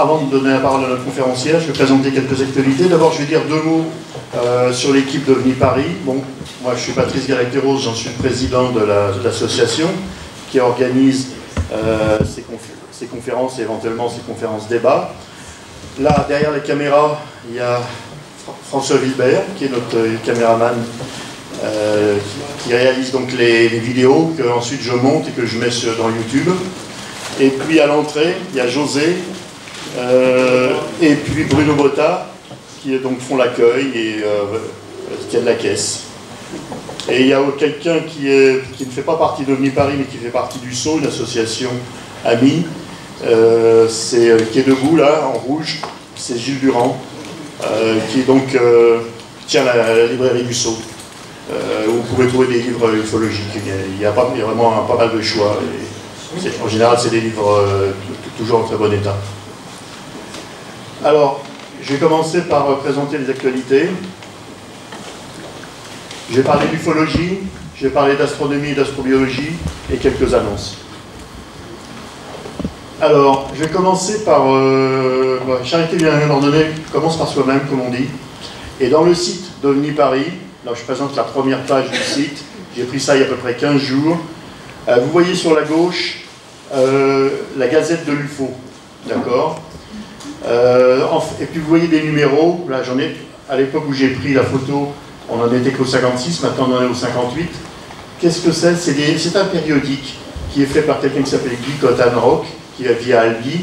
avant de donner la parole à notre conférencière, je vais présenter quelques actualités. D'abord, je vais dire deux mots sur l'équipe d'OVNI Paris. Bon, moi, je suis Patrice Galacteros, j'en suis le président de l'association qui organise ces conférences et éventuellement ces conférences débats. Là, derrière les caméras, il y a François Wilbert, qui est notre caméraman, qui réalise donc les vidéos que ensuite je monte et que je mets dans YouTube. Et puis à l'entrée, il y a José, et puis Bruno Botta, qui donc font l'accueil et qui a de la caisse. Et il y a quelqu'un qui ne fait pas partie d'OVNI Paris, mais qui fait partie du SAU, une association amie, qui est debout là, en rouge, c'est Gilles Durand, qui tient la librairie du SAU, où vous pouvez trouver des livres ufologiques. Il y a vraiment pas mal de choix. En général, c'est des livres toujours en très bon état. Alors, je vais commencer par présenter les actualités. Je vais parler d'ufologie, je vais parler d'astronomie et d'astrobiologie, et quelques annonces. Alors, je vais commencer par... charité bien ordonnée commence par soi-même, comme on dit. Et dans le site d'OVNI Paris, là je présente la première page du site, j'ai pris ça il y a à peu près 15 jours. Vous voyez sur la gauche la gazette de l'UFO, d'accord, et puis vous voyez des numéros, là j'en ai, à l'époque où j'ai pris la photo, on en était qu'au 56, maintenant on en est au 58. Qu'est-ce que c'est? C'est un périodique qui est fait par quelqu'un qui s'appelle Guy Cotton-Rock, qui vit à Albi,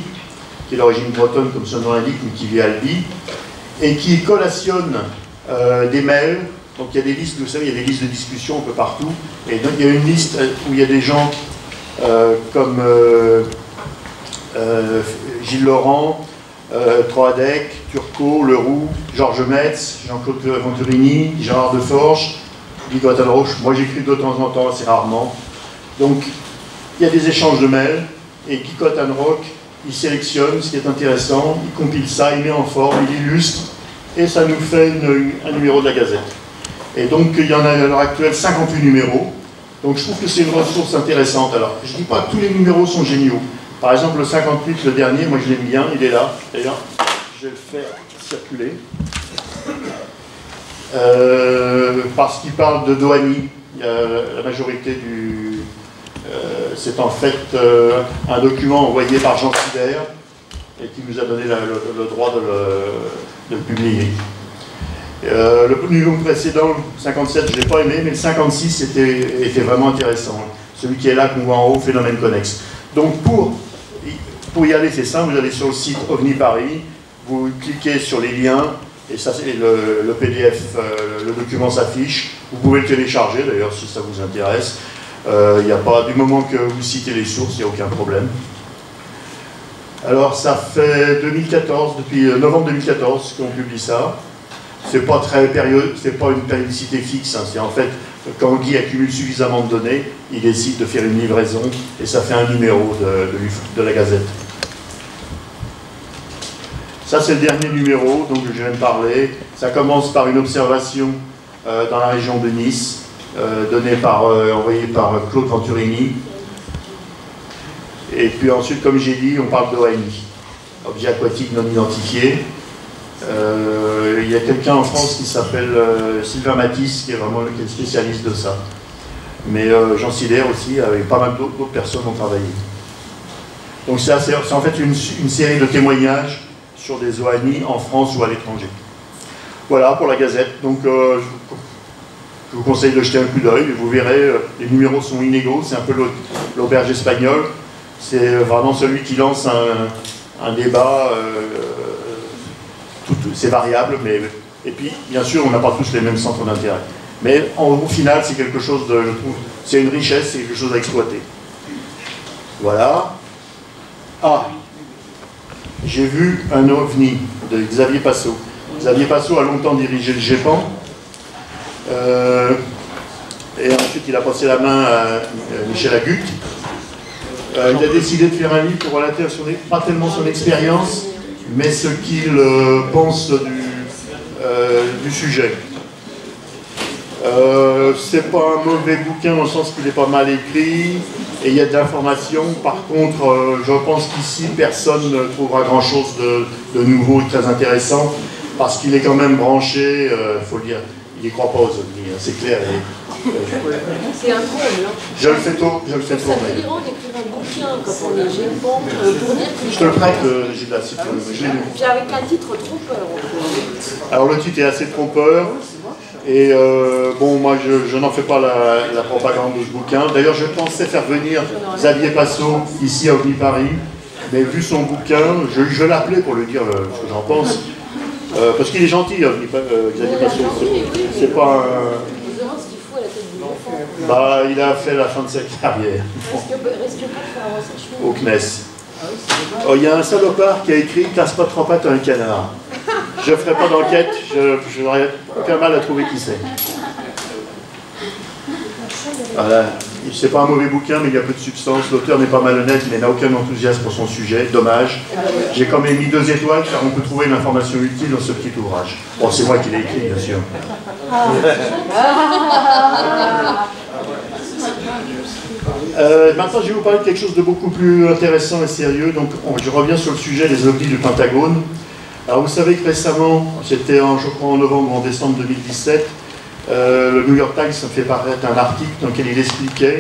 qui est d'origine bretonne comme son nom l'indique, mais qui vit à Albi, et qui collationne des mails. Donc il y a des listes, vous savez, il y a des listes de discussion un peu partout, et donc il y a une liste où il y a des gens comme Gilles Laurent, Troadec, Turcot, Leroux, Georges Metz, Jean-Claude Venturini, Gérard Deforge, Guy Cotton-Roche. Moi j'écris de temps en temps, assez rarement. Donc il y a des échanges de mails, et Guy Cotton-Rock, il sélectionne ce qui est intéressant, il compile ça, il met en forme, il illustre, et ça nous fait un numéro de la Gazette. Et donc il y en a à l'heure actuelle 58 numéros, donc je trouve que c'est une ressource intéressante. Alors je ne dis pas que tous les numéros sont géniaux. Par exemple le 58, le dernier, moi je l'aime bien, il est là, d'ailleurs, je vais le faire circuler. Parce qu'il parle de Dohany, la majorité du... c'est en fait un document envoyé par Jean Sibert et qui nous a donné le droit de le publier. Le numéro précédent, le 57, je ne l'ai pas aimé, mais le 56 était vraiment intéressant. Celui qui est là, qu'on voit en haut, phénomène connexe. Donc pour y aller, c'est simple, vous allez sur le site OVNI Paris, vous cliquez sur les liens, et ça c'est le PDF, le document s'affiche. Vous pouvez le télécharger d'ailleurs si ça vous intéresse. Il n'y a pas, du moment que vous citez les sources, il n'y a aucun problème. Alors ça fait 2014, depuis novembre 2014 qu'on publie ça. C'est pas une périodicité fixe, hein. C'est en fait quand Guy accumule suffisamment de données, il décide de faire une livraison et ça fait un numéro de la Gazette. Ça c'est le dernier numéro dont je viens de parler. Ça commence par une observation dans la région de Nice, envoyée par Claude Venturini. Et puis ensuite, comme j'ai dit, on parle d'OANI, objet aquatique non identifié. Il y a quelqu'un en France qui s'appelle Sylvain Matisse, qui est vraiment le spécialiste de ça. Mais Jean Sibert aussi, avec pas mal d'autres personnes ont travaillé. Donc c'est en fait une série de témoignages sur des OANI en France ou à l'étranger. Voilà pour la Gazette. Donc je vous conseille de jeter un coup d'œil. Vous verrez, les numéros sont inégaux. C'est un peu l'auberge espagnole. C'est vraiment celui qui lance un débat. C'est variable, et puis bien sûr on n'a pas tous les mêmes centres d'intérêt. Mais au final c'est quelque chose de, je trouve, c'est une richesse, c'est quelque chose à exploiter. Voilà. Ah, j'ai vu un OVNI de Xavier Passot. Xavier Passot a longtemps dirigé le GEPAN, et ensuite il a passé la main à Michel Agut. Il a décidé de faire un livre pour relater pas tellement son expérience, mais ce qu'il pense du sujet. C'est pas un mauvais bouquin dans le sens qu'il est pas mal écrit, Et il y a de l'information. Par contre, je pense qu'ici, personne ne trouvera grand-chose de nouveau et très intéressant, parce qu'il est quand même branché, il faut le dire, il n'y croit pas aux ovnis, hein, c'est clair. C'est un comble. Hein. Je le fais tourner. Ça fait Iran d'écrire un bouquin quand on est Japon pour dire que... Je te le prête, Gilles, si tu veux. Je l'ai lu. Puis avec un titre trompeur. Alors le titre est assez trompeur. Et bon, moi je n'en fais pas la propagande de ce bouquin. D'ailleurs, je pensais faire venir Xavier Passot ici à OVNI Paris, mais vu son bouquin, je l'appelais pour lui dire ce que j'en pense. Parce qu'il est gentil, Xavier Passot. C'est pas un... Bah, il a fait la fin de sa carrière. Risque pas de faire un au CNES. Oh, il y a un salopard qui a écrit « Casse pas trois pattes à un canard ». Je ne ferai pas d'enquête, je n'aurais aucun mal à trouver qui c'est. Voilà. C'est pas un mauvais bouquin, mais il y a peu de substance. L'auteur n'est pas malhonnête, mais n'a aucun enthousiasme pour son sujet. Dommage. J'ai quand même mis 2 étoiles, car on peut trouver une information utile dans ce petit ouvrage. Bon, c'est moi qui l'ai écrit, bien sûr. Maintenant, je vais vous parler de quelque chose de beaucoup plus intéressant et sérieux. Donc, je reviens sur le sujet des ovnis du Pentagone. Alors, vous savez que récemment, c'était je crois en novembre ou en décembre 2017, le New York Times a fait paraître un article dans lequel il expliquait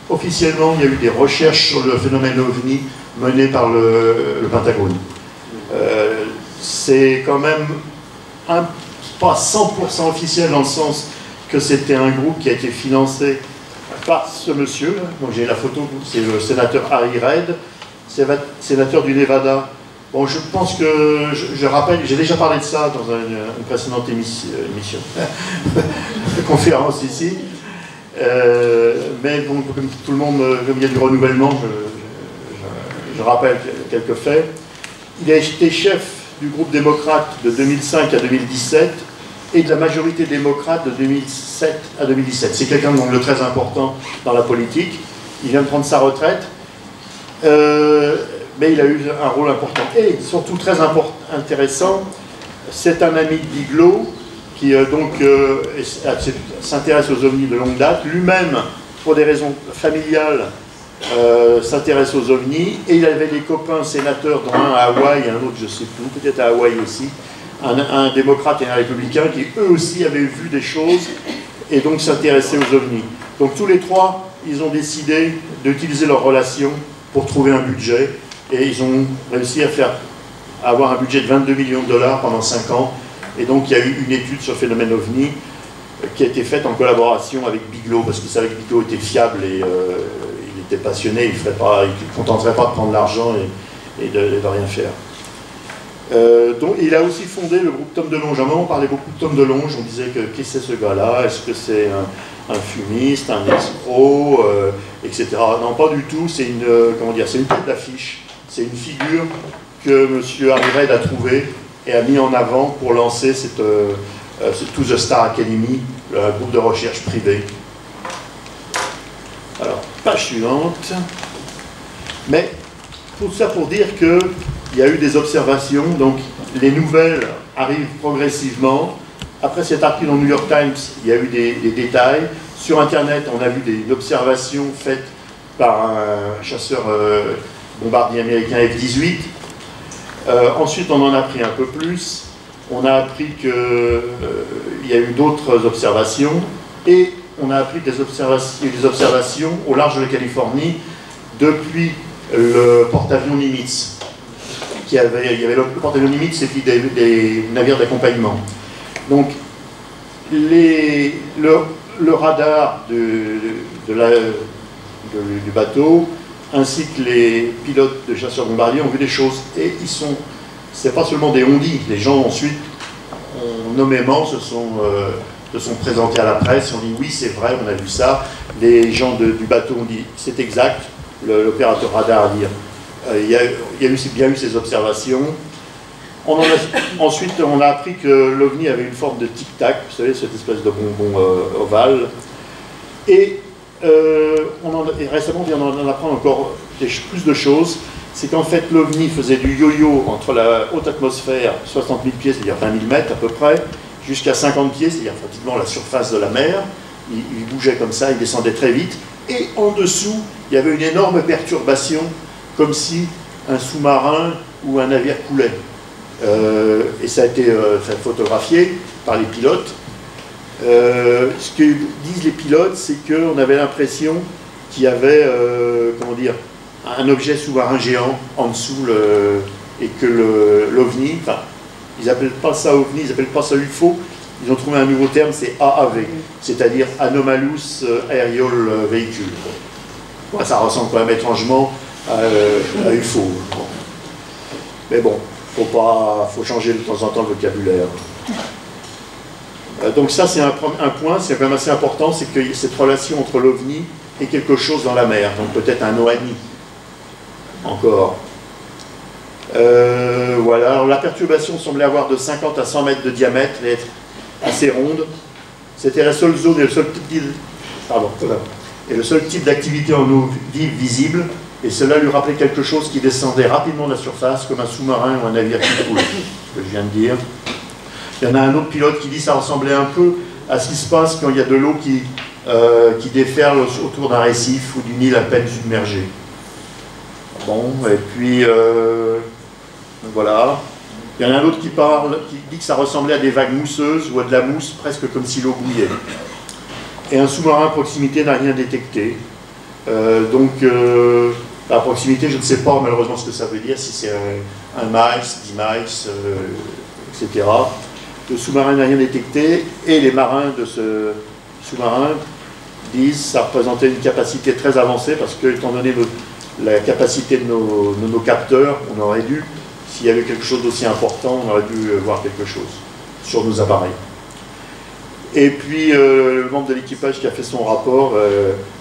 officiellement il y a eu des recherches sur le phénomène ovni menées par le Pentagone. C'est quand même pas 100% officiel dans le sens que c'était un groupe qui a été financé par ce monsieur, donc j'ai la photo, c'est le sénateur Harry Reid, sénateur du Nevada. Bon, je pense que, je rappelle, j'ai déjà parlé de ça dans une précédente émission de conférence ici, mais bon, comme tout le monde, comme il y a du renouvellement, je rappelle quelques faits. Il a été chef du groupe démocrate de 2005 à 2017 et de la majorité démocrate de 2007 à 2017. C'est quelqu'un de très important dans la politique. Il vient de prendre sa retraite. Mais il a eu un rôle important. Et surtout très intéressant, c'est un ami de Bigelow qui s'intéresse aux ovnis de longue date. Lui-même, pour des raisons familiales, s'intéresse aux ovnis. Et il avait des copains sénateurs, dont un à Hawaï et un autre, je ne sais plus, peut-être à Hawaï aussi, un démocrate et un républicain qui eux aussi avaient vu des choses et donc s'intéressaient aux ovnis. Donc tous les trois, ils ont décidé d'utiliser leur relation pour trouver un budget. Et ils ont réussi à avoir un budget de 22 millions de dollars pendant 5 ans. Et donc il y a eu une étude sur le phénomène OVNI qui a été faite en collaboration avec Bigelow, parce qu'il savait que Bigelow était fiable et il était passionné, il ne contenterait pas de prendre l'argent et de rien faire. Donc, il a aussi fondé le groupe Tom DeLonge. À un moment, on parlait beaucoup de Tom DeLonge, on disait que qui c'est ce gars-là, est-ce que c'est un fumiste, un escroc, etc. Non, pas du tout, c'est une tête d'affiche. C'est une figure que M. Harry Reid a trouvée et a mis en avant pour lancer cette To The Star Academy, un groupe de recherche privé. Alors, page suivante. Mais, tout ça pour dire qu'il y a eu des observations, donc les nouvelles arrivent progressivement. Après cet article dans le New York Times, il y a eu des détails. Sur Internet, on a vu des observations faites par un chasseur bombardier américain F-18. Ensuite, on en a appris un peu plus. On a appris qu'il y a eu d'autres observations. Et on a appris des observations au large de la Californie depuis le porte-avions Nimitz. Il y avait le porte-avions Nimitz et puis des navires d'accompagnement. Donc, le radar du bateau, ainsi que les pilotes de chasseurs bombardiers ont vu des choses. Et c'est pas seulement des on-dit, les gens ensuite, nommément, se sont présentés à la presse, on dit oui, c'est vrai, on a vu ça. Les gens du bateau ont dit c'est exact, l'opérateur radar a dit il y a bien eu ces observations. Ensuite, on a appris que l'OVNI avait une forme de tic-tac, vous savez, cette espèce de bonbon ovale. Et récemment, on vient d'en apprendre encore plus de choses. C'est qu'en fait, l'OVNI faisait du yo-yo entre la haute atmosphère, 60 000 pieds, c'est-à-dire 20 000 mètres à peu près, jusqu'à 50 pieds, c'est-à-dire pratiquement la surface de la mer. Il bougeait comme ça, il descendait très vite. et en dessous, il y avait une énorme perturbation, comme si un sous-marin ou un navire coulait. Et ça a été photographié par les pilotes. Ce que disent les pilotes, c'est qu'on avait l'impression qu'il y avait comment dire, un objet sous-marin géant en dessous, et que l'OVNI, enfin, ils n'appellent pas ça OVNI, ils n'appellent pas ça UFO, ils ont trouvé un nouveau terme, c'est AAV, c'est-à-dire Anomalous Aerial Vehicle. Ouais, ça ressemble quand même étrangement à UFO. Mais bon, faut changer de temps en temps le vocabulaire. Donc ça, c'est un point, c'est quand même assez important, c'est que cette relation entre l'OVNI et quelque chose dans la mer, donc peut-être un OANI, encore. Voilà, alors la perturbation semblait avoir de 50 à 100 mètres de diamètre et être assez ronde. C'était la seule zone et le seul type d'activité en eau vive visible, et cela lui rappelait quelque chose qui descendait rapidement de la surface, comme un sous-marin ou un navire qui coule, ce que je viens de dire. Il y en a un autre pilote qui dit que ça ressemblait un peu à ce qui se passe quand il y a de l'eau qui déferle autour d'un récif ou d'une île à peine submergée. Bon, et puis voilà. Il y en a un autre qui dit que ça ressemblait à des vagues mousseuses ou à de la mousse, presque comme si l'eau bouillait. Et un sous-marin à proximité n'a rien détecté. À proximité, je ne sais pas malheureusement ce que ça veut dire, si c'est un miles, 10 miles, etc. Le sous-marin n'a rien détecté, et les marins de ce sous-marin disent que ça représentait une capacité très avancée, parce que, étant donné la capacité de nos capteurs, on aurait dû, s'il y avait quelque chose d'aussi important, on aurait dû voir quelque chose sur nos appareils. Et puis, le membre de l'équipage qui a fait son rapport,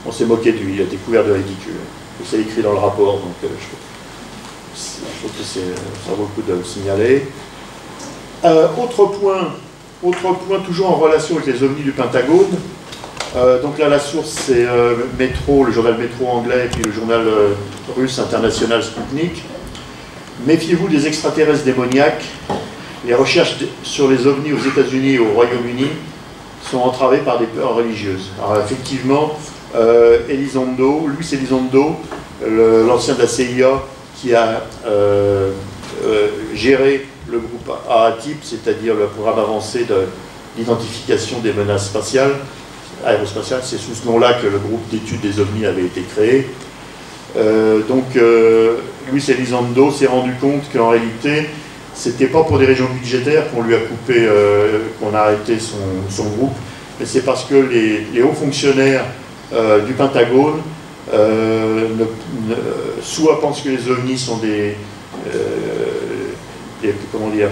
on s'est moqué de lui, il a été couvert de ridicule. C'est écrit dans le rapport, donc je trouve que ça vaut le coup de le signaler. Autre point, toujours en relation avec les ovnis du Pentagone. Donc là, la source, c'est Metro, le journal Metro anglais, et puis le journal russe international Sputnik. Méfiez-vous des extraterrestres démoniaques. Les recherches sur les ovnis aux États-Unis et au Royaume-Uni sont entravées par des peurs religieuses. Alors effectivement, Luis Elizondo, l'ancien de la CIA, qui a géré le groupe AATIP, c'est-à-dire le programme avancé d'identification des menaces aérospatiales, c'est sous ce nom-là que le groupe d'études des ovnis avait été créé. Luis Elizondo s'est rendu compte qu'en réalité, c'était pas pour des raisons budgétaires qu'on lui a coupé, qu'on a arrêté son groupe, mais c'est parce que les hauts fonctionnaires du Pentagone soit pensent que les ovnis sont comment dire,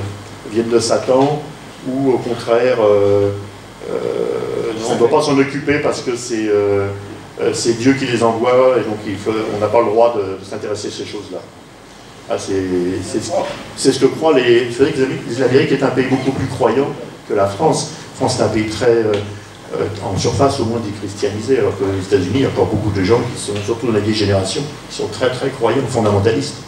viennent de Satan, ou au contraire, on ne doit pas s'en occuper parce que c'est Dieu qui les envoie, et donc on n'a pas le droit de s'intéresser à ces choses-là. Ah, c'est ce que croient les... Il faudrait que l'Amérique est un pays beaucoup plus croyant que la France. La France est un pays très, en surface au moins déchristianisé, alors que les États-Unis, il y a encore beaucoup de gens qui sont, surtout dans la vieille génération, qui sont très très croyants, fondamentalistes.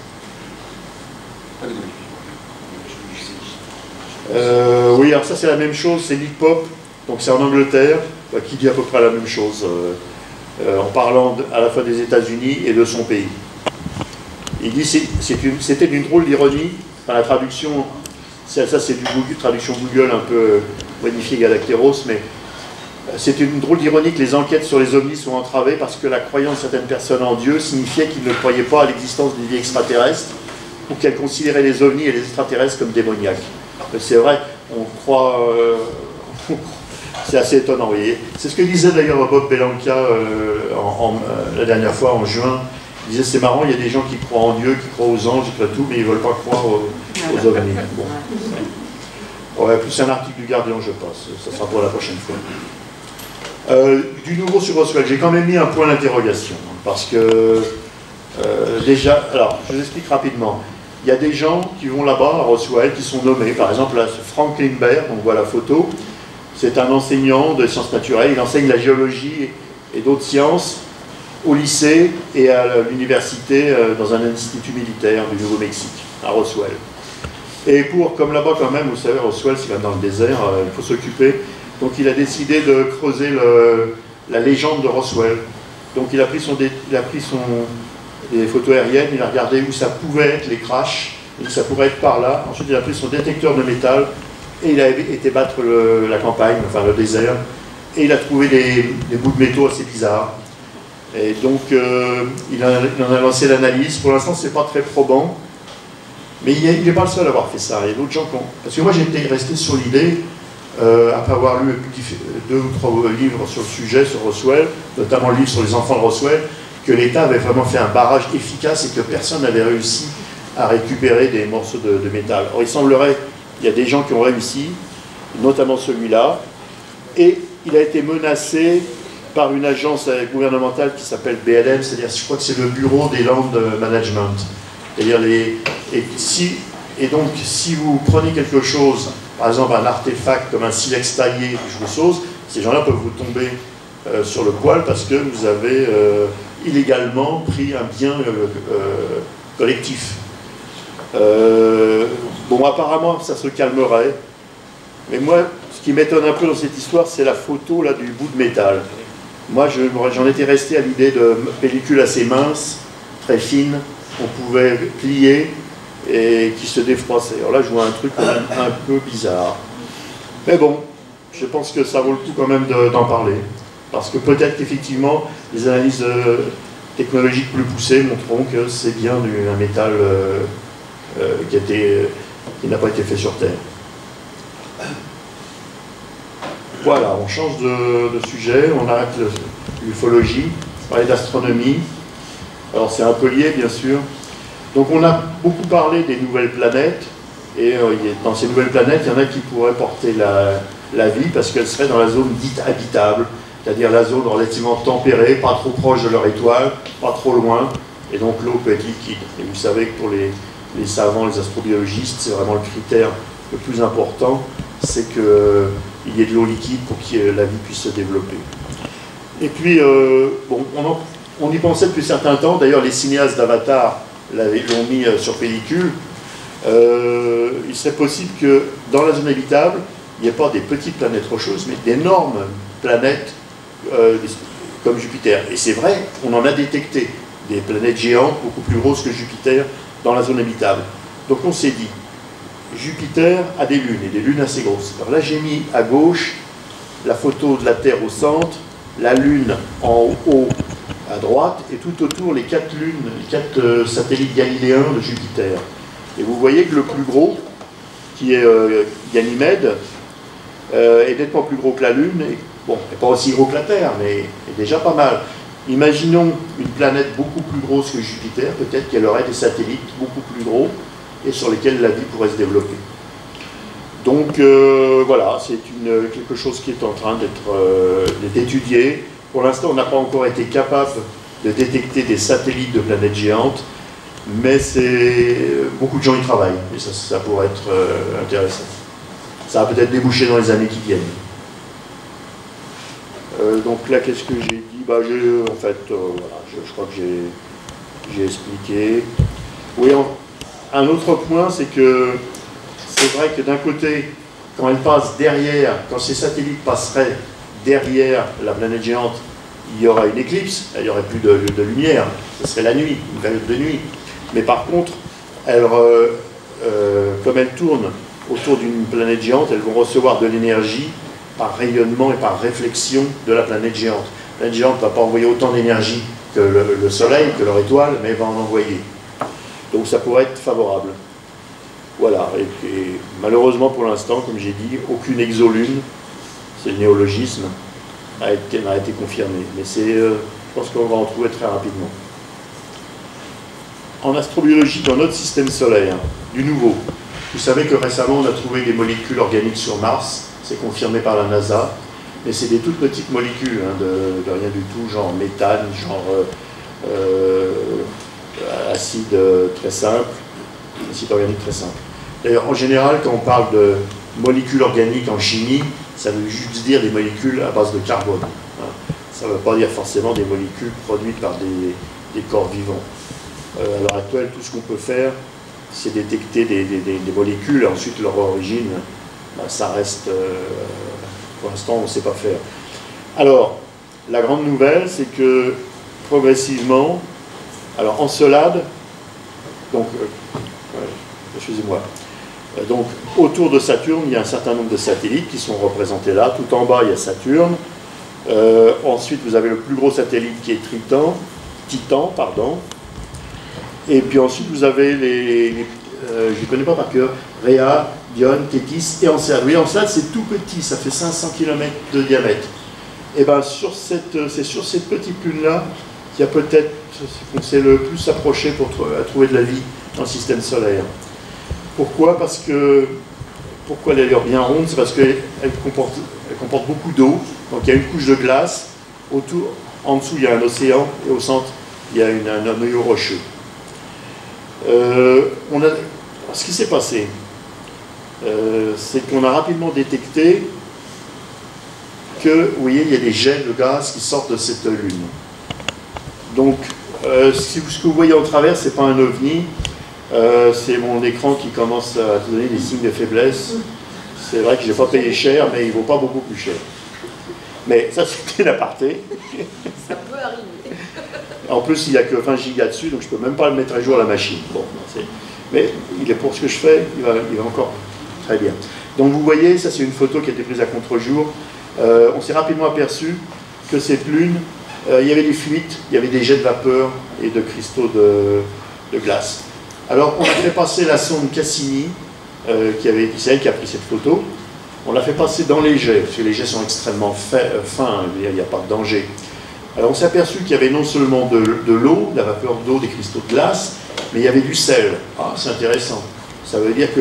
Oui, alors ça c'est la même chose, c'est Nick Pope, donc c'est en Angleterre, qui dit à peu près la même chose, en parlant à la fois des États-Unis et de son pays. Il dit c'était d'une drôle d'ironie, enfin, la traduction, ça c'est du Google, traduction Google un peu modifiée Galacteros, mais c'est une drôle d'ironie que les enquêtes sur les ovnis sont entravées parce que la croyance de certaines personnes en Dieu signifiait qu'ils ne croyaient pas à l'existence d'une vie extraterrestre, ou qu'elles considéraient les ovnis et les extraterrestres comme démoniaques. C'est vrai, on croit... c'est assez étonnant, vous voyez. C'est ce que disait d'ailleurs Bob Belanca la dernière fois, en juin. Il disait, c'est marrant, il y a des gens qui croient en Dieu, qui croient aux anges, et tout, mais ils ne veulent pas croire aux ovnis. Bon. Ouais, plus un article du Guardian, je pense. Ça sera pour la prochaine fois. Du nouveau sur Roswell, j'ai quand même mis un point d'interrogation, parce que déjà, alors, je vous explique rapidement. Il y a des gens qui vont là-bas, à Roswell, qui sont nommés. Par exemple, là, Frank Lindbergh, on voit la photo, c'est un enseignant de sciences naturelles, il enseigne la géologie et d'autres sciences au lycée et à l'université dans un institut militaire du Nouveau-Mexique, à Roswell. Et comme là-bas quand même, vous savez, Roswell, c'est quand même dans le désert, il faut s'occuper. Donc il a décidé de creuser la légende de Roswell. Donc il a pris des photos aériennes, il a regardé où ça pouvait être les crashs, et ça pourrait être par là. Ensuite il a pris son détecteur de métal et il a été battre la campagne, enfin le désert, et il a trouvé des bouts de métaux assez bizarres. Et donc il en a lancé l'analyse. Pour l'instant c'est pas très probant, mais il n'est pas le seul à avoir fait ça. Il y a d'autres gens qui ont... Parce que moi j'étais resté sur l'idée, après avoir lu 2 ou 3 livres sur le sujet, sur Roswell, notamment le livre sur les enfants de Roswell, que l'État avait vraiment fait un barrage efficace et que personne n'avait réussi à récupérer des morceaux de métal. Or il semblerait qu'il y a des gens qui ont réussi, notamment celui-là, et il a été menacé par une agence gouvernementale qui s'appelle BLM, c'est-à-dire, je crois que c'est le Bureau des Land Management. C'est-à-dire, et donc, si vous prenez quelque chose, par exemple un artefact comme un silex taillé, ce chose, ces gens-là peuvent vous tomber sur le poil parce que vous avez illégalement pris un bien collectif. Bon, apparemment, ça se calmerait. Mais moi, ce qui m'étonne un peu dans cette histoire, c'est la photo là, du bout de métal. Moi, j'en étais resté à l'idée de pellicule assez mince, très fine, qu'on pouvait plier et qui se défroissait. Alors là, je vois un truc quand même un peu bizarre. Mais bon, je pense que ça vaut le coup quand même d'en parler. Parce que peut-être qu'effectivement, les analyses technologiques plus poussées montreront que c'est bien un métal qui n'a pas été fait sur Terre. Voilà, on change de sujet, on arrête l'ufologie, on va parler d'astronomie. Alors c'est un peu lié, bien sûr. Donc on a beaucoup parlé des nouvelles planètes, et dans ces nouvelles planètes, il y en a qui pourraient porter la vie parce qu'elles seraient dans la zone dite habitable, c'est-à-dire la zone relativement tempérée, pas trop proche de leur étoile, pas trop loin, et donc l'eau peut être liquide. Et vous savez que pour les savants, les astrobiologistes, c'est vraiment le critère le plus important, c'est qu'il y ait de l'eau liquide pour que la vie puisse se développer. Et puis, bon, on y pensait depuis un certain temps, d'ailleurs les cinéastes d'Avatar l'ont mis sur pellicule. Il serait possible que dans la zone habitable, il n'y ait pas des petites planètes rocheuses, mais d'énormes planètes comme Jupiter. Et c'est vrai, on en a détecté des planètes géantes, beaucoup plus grosses que Jupiter, dans la zone habitable. Donc on s'est dit, Jupiter a des lunes, et des lunes assez grosses. Alors là, j'ai mis à gauche la photo de la Terre au centre, la Lune en haut à droite, et tout autour les 4 lunes, les 4 satellites galiléens de Jupiter. Et vous voyez que le plus gros, qui est Ganymède, est nettement plus gros que la Lune, et bon, n'est pas aussi gros que la Terre, mais est déjà pas mal. Imaginons une planète beaucoup plus grosse que Jupiter, peut-être qu'elle aurait des satellites beaucoup plus gros, et sur lesquels la vie pourrait se développer. Donc voilà, c'est quelque chose qui est en train d'être étudié. Pour l'instant, on n'a pas encore été capable de détecter des satellites de planètes géantes, mais beaucoup de gens y travaillent, et ça pourrait être intéressant. Ça va peut-être déboucher dans les années qui viennent. Donc là, qu'est-ce que j'ai dit? En fait, voilà, je crois que j'ai expliqué. Oui, un autre point, c'est que c'est vrai que d'un côté, quand elle passe derrière, quand ces satellites passeraient derrière la planète géante, il y aura une éclipse, il n'y aurait plus de lumière, ce serait la nuit, une période de nuit. Mais par contre, comme elles tournent autour d'une planète géante, elles vont recevoir de l'énergie par rayonnement et par réflexion de la planète géante. La planète géante ne va pas envoyer autant d'énergie que le Soleil, que leur étoile, mais elle va en envoyer. Donc ça pourrait être favorable. Voilà, et malheureusement pour l'instant, comme j'ai dit, aucune exolune, c'est le néologisme, n'a été confirmé. Mais je pense qu'on va en trouver très rapidement. En astrobiologie, dans notre système solaire, du nouveau, vous savez que récemment on a trouvé des molécules organiques sur Mars, c'est confirmé par la NASA, mais c'est des toutes petites molécules, hein, de rien du tout, genre méthane, genre acide très simple, acide organique très simple. D'ailleurs, en général, quand on parle de molécules organiques en chimie, ça veut juste dire des molécules à base de carbone. Hein. Ça ne veut pas dire forcément des molécules produites par des corps vivants. À l'heure actuelle, tout ce qu'on peut faire, c'est détecter des molécules, et ensuite leur origine, ça reste, pour l'instant, on ne sait pas faire. Alors, la grande nouvelle, c'est que progressivement, alors Encelade, donc, excusez-moi, donc autour de Saturne, il y a un certain nombre de satellites qui sont représentés là. Tout en bas, il y a Saturne. Ensuite, vous avez le plus gros satellite qui est Titan, pardon. Et puis ensuite, vous avez je ne connais pas par cœur, Rhea, Dione, Thétis et Encelade. Oui, Encelade, c'est tout petit, ça fait 500 km de diamètre. Et bien, c'est sur cette petite lune-là qu'il y a peut-être, c'est le plus approché pour trouver de la vie dans le système solaire. Pourquoi? Pourquoi elle a l'air bien ronde? C'est parce qu'elle comporte beaucoup d'eau. Donc il y a une couche de glace, en dessous il y a un océan, et au centre il y a un noyau rocheux. Ce qui s'est passé, c'est qu'on a rapidement détecté que, vous voyez, il y a des jets de gaz qui sortent de cette lune. Donc, ce que vous voyez en travers, ce n'est pas un ovni, c'est mon écran qui commence à donner des signes de faiblesse. C'est vrai que je n'ai pas payé cher, mais il ne vaut pas beaucoup plus cher. Mais ça, c'était l'aparté. Ça peut arriver. En plus, il n'y a que 20 gigas dessus, donc je ne peux même pas le mettre à jour la machine. Bon, mais pour ce que je fais, il va encore très bien. Donc vous voyez, ça c'est une photo qui a été prise à contre-jour. On s'est rapidement aperçu que cette lune, il y avait des fuites, il y avait des jets de vapeur et de cristaux de glace. Alors on a fait passer la sonde Cassini, c'est elle qui a pris cette photo. On l'a fait passer dans les jets, parce que les jets sont extrêmement fins, il n'y a pas de danger. Alors on s'est aperçu qu'il y avait non seulement de l'eau, de la vapeur d'eau, des cristaux de glace, mais il y avait du sel. Ah, c'est intéressant. Ça veut dire que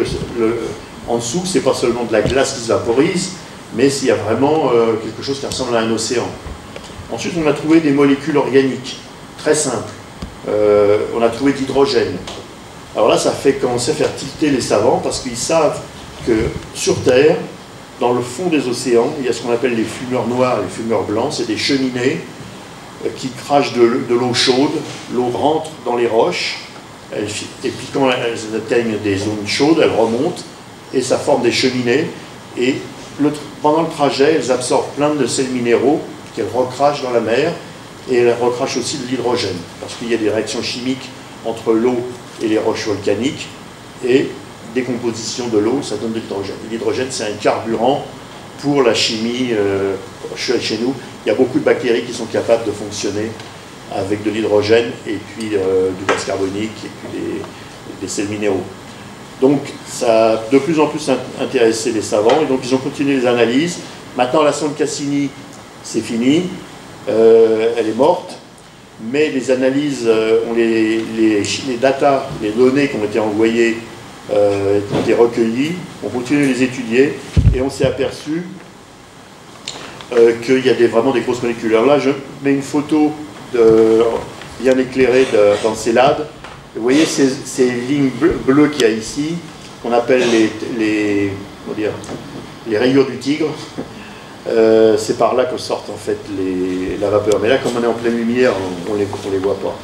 en dessous, c'est pas seulement de la glace qui se vaporise, mais il y a vraiment quelque chose qui ressemble à un océan. Ensuite, on a trouvé des molécules organiques, très simples. On a trouvé de l'hydrogène. Alors là, ça fait commencer à faire tilter les savants, parce qu'ils savent que sur Terre, dans le fond des océans, il y a ce qu'on appelle les fumeurs noirs et les fumeurs blancs, c'est des cheminées qui crachent de l'eau chaude, l'eau rentre dans les roches, et puis quand elles atteignent des zones chaudes, elles remontent, et ça forme des cheminées, et pendant le trajet, elles absorbent plein de sels minéraux qu'elles recrachent dans la mer, et elles recrachent aussi de l'hydrogène, parce qu'il y a des réactions chimiques entre l'eau et les roches volcaniques, et décomposition de l'eau, ça donne de l'hydrogène. L'hydrogène, c'est un carburant pour la chimie. Chez nous, il y a beaucoup de bactéries qui sont capables de fonctionner avec de l'hydrogène et puis du gaz carbonique et puis des sels minéraux. Donc, ça a de plus en plus intéressé les savants, et donc ils ont continué les analyses. Maintenant, la sonde Cassini, c'est fini, elle est morte, mais les analyses, les datas, les données qui ont été envoyées, qui ont été recueillies, on continue de les étudier, et on s'est aperçu qu'il y a vraiment des grosses molécules. Alors là, je mets une photo bien éclairée d'Encelade. Vous voyez ces lignes bleues qu'il y a ici, qu'on appelle les rayures du tigre. C'est par là que sortent en fait la vapeur. Mais là, comme on est en pleine lumière, on les voit pas.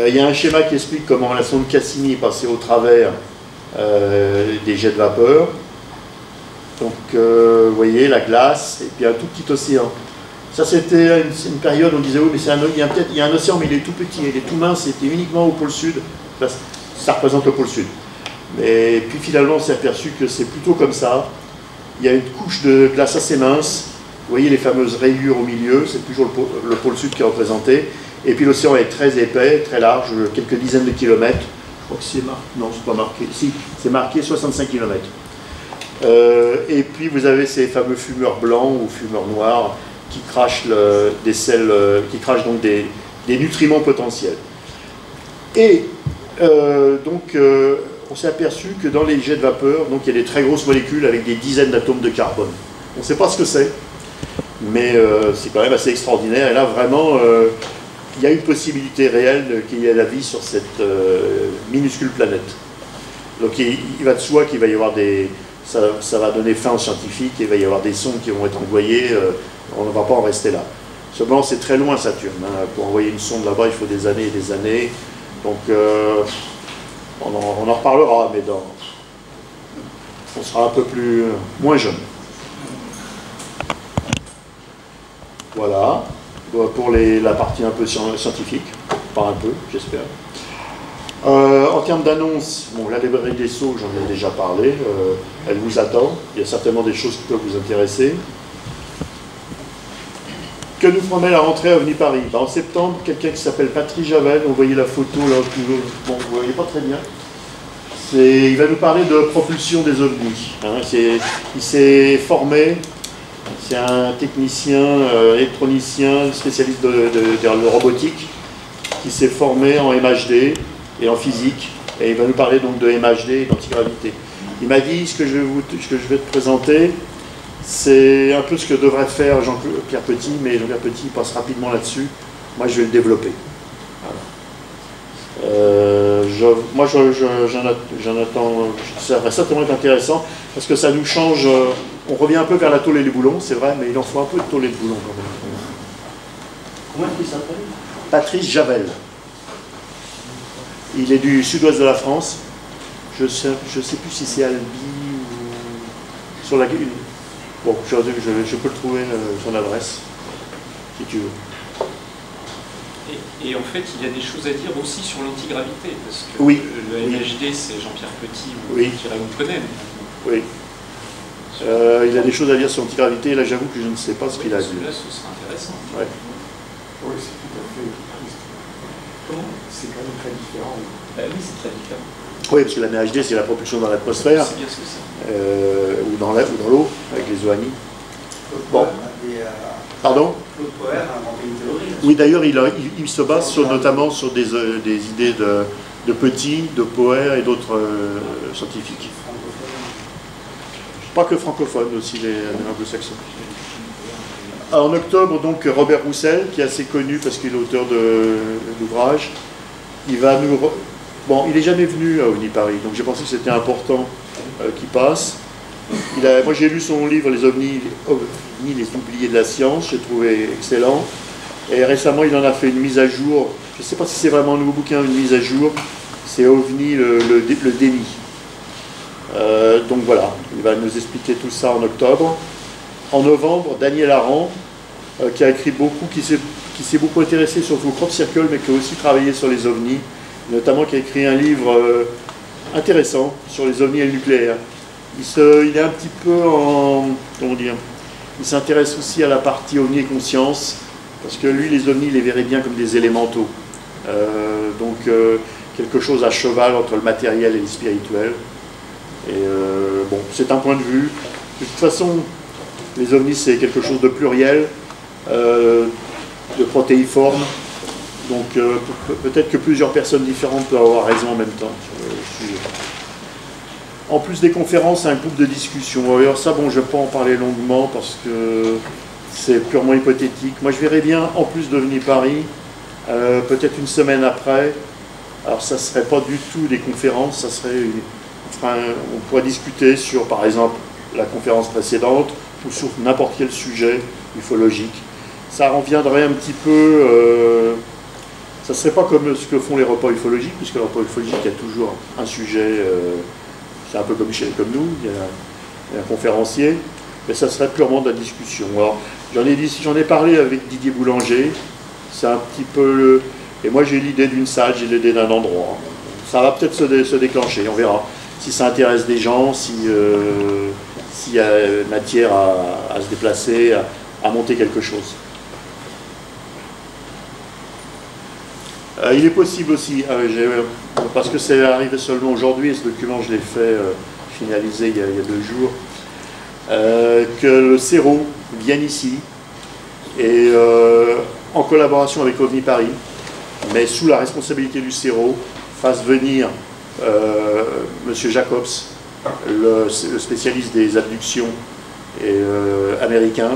Il y a un schéma qui explique comment la sonde Cassini est passée au travers des jets de vapeur. Donc, vous voyez, la glace, et puis un tout petit océan. Ça, c'était une période où on disait, oui, mais il y a un océan, mais il est tout petit, il est tout mince, c'était uniquement au pôle sud. Ça représente le pôle sud. Mais puis finalement, on s'est aperçu que c'est plutôt comme ça. Il y a une couche de glace assez mince. Vous voyez les fameuses rayures au milieu, c'est toujours le pôle sud qui est représenté. Et puis l'océan est très épais, très large, quelques dizaines de kilomètres. Je crois que c'est marqué. Non, c'est pas marqué. Si, c'est marqué 65 km. Et puis vous avez ces fameux fumeurs blancs ou fumeurs noirs qui crachent des sels, qui crachent donc des nutriments potentiels. Et donc on s'est aperçu que dans les jets de vapeur, donc il y a des très grosses molécules avec des dizaines d'atomes de carbone. On ne sait pas ce que c'est, mais c'est quand même assez extraordinaire. Et là vraiment, il y a une possibilité réelle qu'il y ait la vie sur cette minuscule planète. Donc il va de soi qu'il va y avoir ça va donner fin aux scientifiques, et il va y avoir des sondes qui vont être envoyées, on ne va pas en rester là. Cependant, c'est très loin Saturne, hein. Pour envoyer une sonde là-bas, il faut des années et des années. Donc, on en reparlera, mais on sera un peu moins jeune. Voilà. pour la partie un peu scientifique, pas un peu, j'espère. En termes d'annonces, bon, la librairie des Sceaux, j'en ai déjà parlé, elle vous attend, il y a certainement des choses qui peuvent vous intéresser. Que nous promet la rentrée à OVNI Paris? En septembre, quelqu'un qui s'appelle Patrice Javel, vous voyez la photo là, bon, vous ne voyez pas très bien. Il va nous parler de propulsion des ovnis. Hein. Il s'est formé, c'est un technicien, électronicien, spécialiste de robotique, qui s'est formé en MHD et en physique, et il va nous parler donc de MHD et d'antigravité. Il m'a dit ce que je vais te présenter, c'est un peu ce que devrait faire Jean-Pierre Petit, mais Jean-Pierre Petit passe rapidement là-dessus. Moi, je vais le développer. Voilà. Moi, j'en attends. Ça va certainement être intéressant parce que ça nous change. On revient un peu vers la tôle et les boulons, c'est vrai, mais il en faut un peu de tôle et de boulons quand même. Comment est-ce qu'il s'appelle? Patrice Javel. Il est du sud-ouest de la France. Je sais plus si c'est Albi ou sur la. Bon, je peux le trouver, son adresse, si tu veux. Et en fait, il y a des choses à dire aussi sur l'antigravité, parce que oui, le MHD, c'est Jean-Pierre Petit, ou oui. Jérôme Connaît. Oui. Il a des choses à dire sur l'antigravité, là j'avoue que je ne sais pas ce qu'il a dit. Là, ce serait intéressant. Ouais. Oui, c'est tout à fait. Comment? C'est quand même très différent. Oui, c'est très différent. Oui, parce que la MHD, c'est la propulsion dans l'atmosphère, C'est bien ce que c'est. ou dans l'eau, avec les OANI. Bon. Pardon? Claude Poher a inventé une théorie. Oui, d'ailleurs, il se base notamment sur des idées de Petit, de Poher et d'autres scientifiques. Pas que francophones, aussi les anglo-saxons. En octobre, donc, Robert Roussel, qui est assez connu parce qu'il est auteur de l'ouvrage, il va nous... Bon, il n'est jamais venu à OVNI Paris, donc j'ai pensé que c'était important qu'il passe. Moi j'ai lu son livre Les ovnis, les oubliés de la science, j'ai trouvé excellent. Et récemment il en a fait une mise à jour, je ne sais pas si c'est vraiment un nouveau bouquin, une mise à jour, c'est OVNI le déni. Donc voilà, il va nous expliquer tout ça en octobre. En novembre, Daniel Aran, qui a écrit beaucoup, qui s'est beaucoup intéressé surtout au crop circle, mais qui a aussi travaillé sur les ovnis, notamment qui a écrit un livre intéressant sur les ovnis et le nucléaire. Il est un petit peu en... comment dire? Il s'intéresse aussi à la partie ovnis et conscience, parce que lui, les ovnis, il les verrait bien comme des élémentaux. Donc, quelque chose à cheval entre le matériel et le spirituel. Et bon, c'est un point de vue. De toute façon, les ovnis, c'est quelque chose de pluriel, de protéiforme. Donc peut-être que plusieurs personnes différentes peuvent avoir raison en même temps sur le sujet. En plus des conférences, un groupe de discussion. Alors ça, bon, je ne vais pas en parler longuement parce que c'est purement hypothétique. Moi, je verrais bien, en plus de OVNI Paris, peut-être une semaine après, alors ça ne serait pas du tout des conférences, ça serait on pourrait discuter sur, par exemple, la conférence précédente ou sur n'importe quel sujet ufologique. Ça reviendrait un petit peu... ça ne serait pas comme ce que font les repas ufologiques, puisque le repas ufologique, il y a toujours un sujet, c'est un peu comme nous, il y a un conférencier, mais ça serait purement de la discussion. Alors, j'en ai parlé avec Didier Boulanger, c'est un petit peu... Et moi, j'ai l'idée d'une salle, j'ai l'idée d'un endroit. Ça va peut-être se déclencher, on verra. Si ça intéresse des gens, s'il y a matière à se déplacer, à monter quelque chose. Il est possible aussi, parce que c'est arrivé seulement aujourd'hui, et ce document je l'ai fait finaliser il y a 2 jours, que le CERO vienne ici, et en collaboration avec OVNI Paris, mais sous la responsabilité du CERO, fasse venir M. Jacobs, le spécialiste des abductions américain.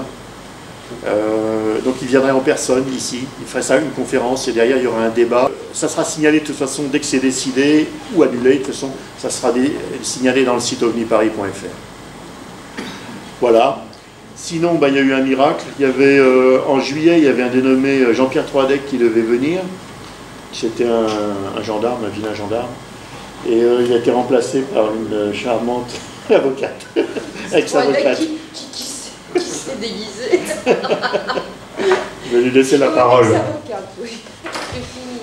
Donc il viendrait en personne ici, il ferait ça une conférence et derrière il y aura un débat. Ça sera signalé de toute façon dès que c'est décidé ou annulé, de toute façon ça sera signalé dans le site ovniparis.fr. Voilà. Sinon il y a eu un miracle, il y avait en juillet il y avait un dénommé Jean-Pierre Troidec qui devait venir, c'était un gendarme, un vilain gendarme, et il a été remplacé par une charmante avocate, ex-avocate. Qui s'est déguisé. Je vais lui laisser la parole. Ex-avocate, oui. Je finis.